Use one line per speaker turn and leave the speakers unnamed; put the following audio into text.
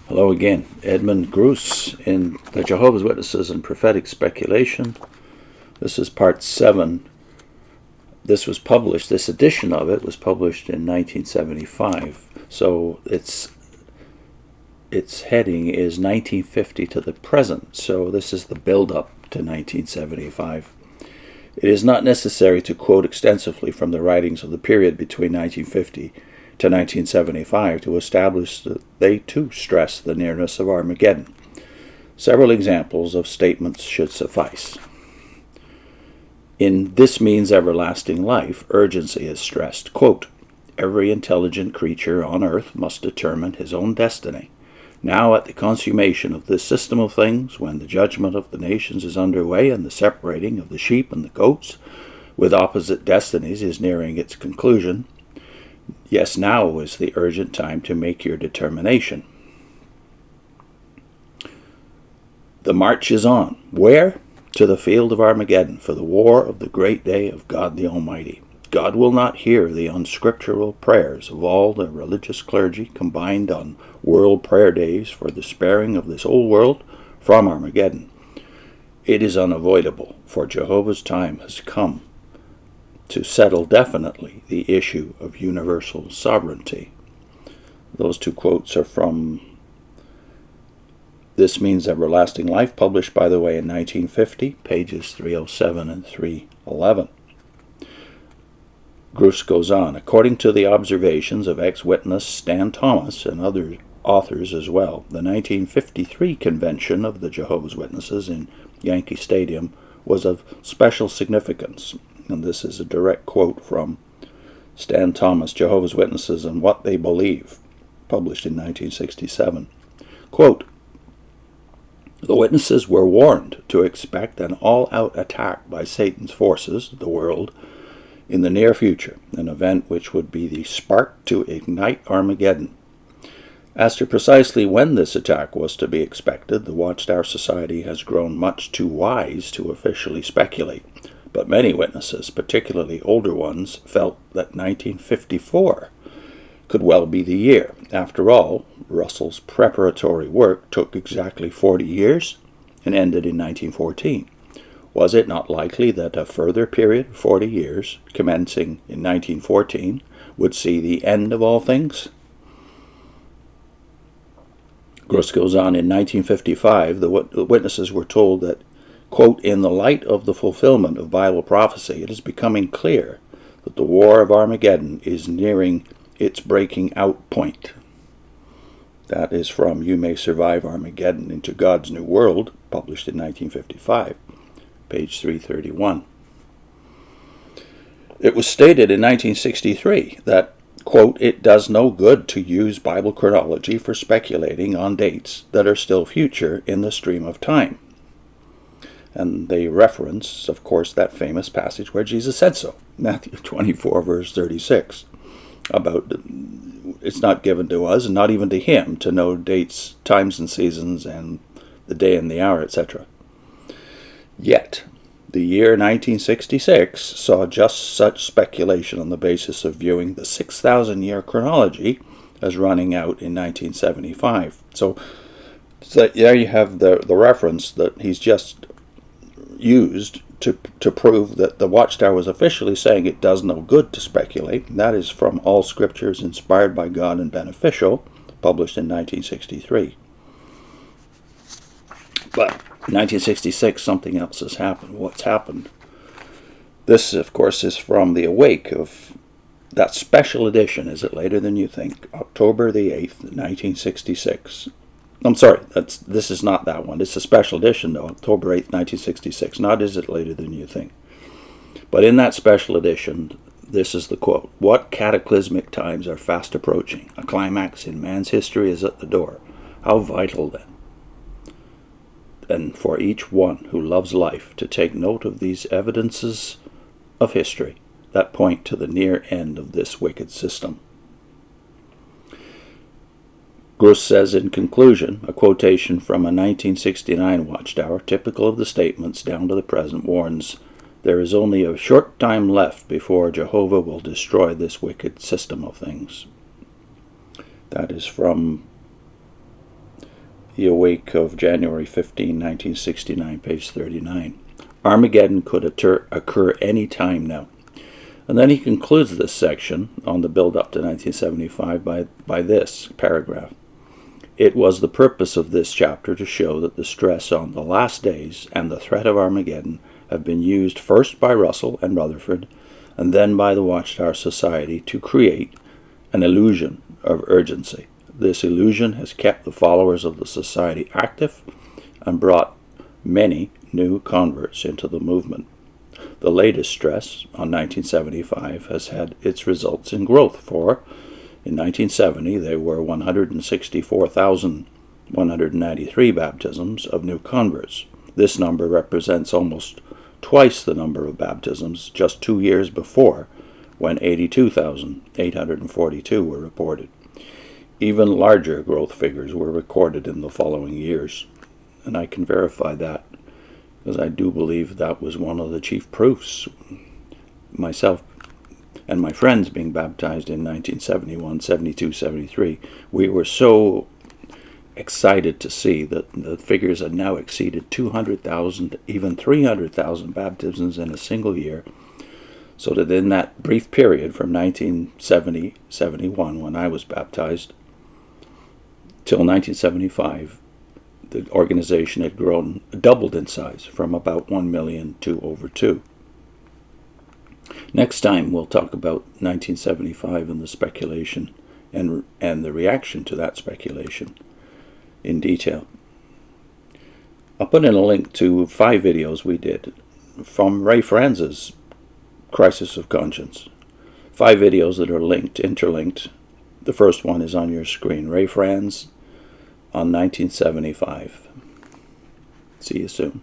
Hello again. Edmond, Gruss in the Jehovah's Witnesses and Prophetic Speculation. This is part 7. This edition of it was published in 1975. So its heading is 1950 to the present. So this is the build-up to 1975. It is not necessary to quote extensively from the writings of the period between 1950 to 1975 to establish that they too stress the nearness of Armageddon. Several examples of statements should suffice. In This Means Everlasting Life, urgency is stressed. Quote, "Every intelligent creature on earth must determine his own destiny. Now at the consummation of this system of things, when the judgment of the nations is underway and the separating of the sheep and the goats with opposite destinies is nearing its conclusion, yes, now is the urgent time to make your determination. The march is on. Where? To the field of Armageddon, for the war of the great day of God the Almighty. God will not hear the unscriptural prayers of all the religious clergy combined on world prayer days for the sparing of this old world from Armageddon. It is unavoidable, for Jehovah's time has come to settle definitely the issue of universal sovereignty." Those two quotes are from This Means Everlasting Life, published, by the way, in 1950, pages 307 and 311. Gruss goes on, according to the observations of ex-witness Stan Thomas and other authors as well, the 1953 convention of the Jehovah's Witnesses in Yankee Stadium was of special significance. And this is a direct quote from Stan Thomas, Jehovah's Witnesses and What They Believe, published in 1967. Quote, "The witnesses were warned to expect an all-out attack by Satan's forces, the world, in the near future, an event which would be the spark to ignite Armageddon. As to precisely when this attack was to be expected, the Watchtower Society has grown much too wise to officially speculate. But many witnesses, particularly older ones, felt that 1954 could well be the year. After all, Russell's preparatory work took exactly 40 years and ended in 1914. Was it not likely that a further period of 40 years, commencing in 1914, would see the end of all things?" Gruss goes on, in 1955, the witnesses were told that, quote, "In the light of the fulfillment of Bible prophecy, it is becoming clear that the war of Armageddon is nearing its breaking out point." That is from May Survive Armageddon into God's New World, published in 1955, page 331. It was stated in 1963 that, quote, "It does no good to use Bible chronology for speculating on dates that are still future in the stream of time." And they reference, of course, that famous passage where Jesus said so, Matthew 24, verse 36, about it's not given to us, and not even to him, to know dates, times and seasons, and the day and the hour, etc. Yet, the year 1966 saw just such speculation on the basis of viewing the 6,000-year chronology as running out in 1975. So there you have the reference that he's just used to prove that the Watchtower was officially saying it does no good to speculate. And that is from All Scriptures Inspired by God and Beneficial, published in 1963. But in 1966, something else has happened. What's happened? This, of course, is from the Awake of that special edition, Is It Later Than You Think, October the 8th, 1966. I'm sorry, this is not that one. It's a special edition, though, October 8th, 1966, not Is It Later Than You Think. But in that special edition, this is the quote, "What cataclysmic times are fast approaching? A climax in man's history is at the door. How vital, then, and for each one who loves life to take note of these evidences of history that point to the near end of this wicked system." Gruss says in conclusion, a quotation from a 1969 Watchtower, typical of the statements down to the present, warns, "There is only a short time left before Jehovah will destroy this wicked system of things." That is from The Awake of January 15, 1969, page 39. Armageddon could occur any time now. And then he concludes this section on the build-up to 1975 by this paragraph. It was the purpose of this chapter to show that the stress on the last days and the threat of Armageddon have been used first by Russell and Rutherford, and then by the Watchtower Society to create an illusion of urgency. This illusion has kept the followers of the Society active and brought many new converts into the movement. The latest stress on 1975 has had its results in growth, for in 1970 there were 164,193 baptisms of new converts. This number represents almost twice the number of baptisms just 2 years before, when 82,842 were reported. Even larger growth figures were recorded in the following years, and I can verify that, because I do believe that was one of the chief proofs. Myself and my friends being baptized in 1971, 72, 73, we were so excited to see that the figures had now exceeded 200,000, even 300,000 baptisms in a single year, so that in that brief period from 1970-71, when I was baptized, till 1975, the organization had doubled in size, from about 1 million to over 2. Next time we'll talk about 1975 and the speculation and the reaction to that speculation in detail. I'll put in a link to 5 videos we did from Ray Franz's Crisis of Conscience. 5 videos that are interlinked. The first one is on your screen. Ray Franz on 1975. See you soon.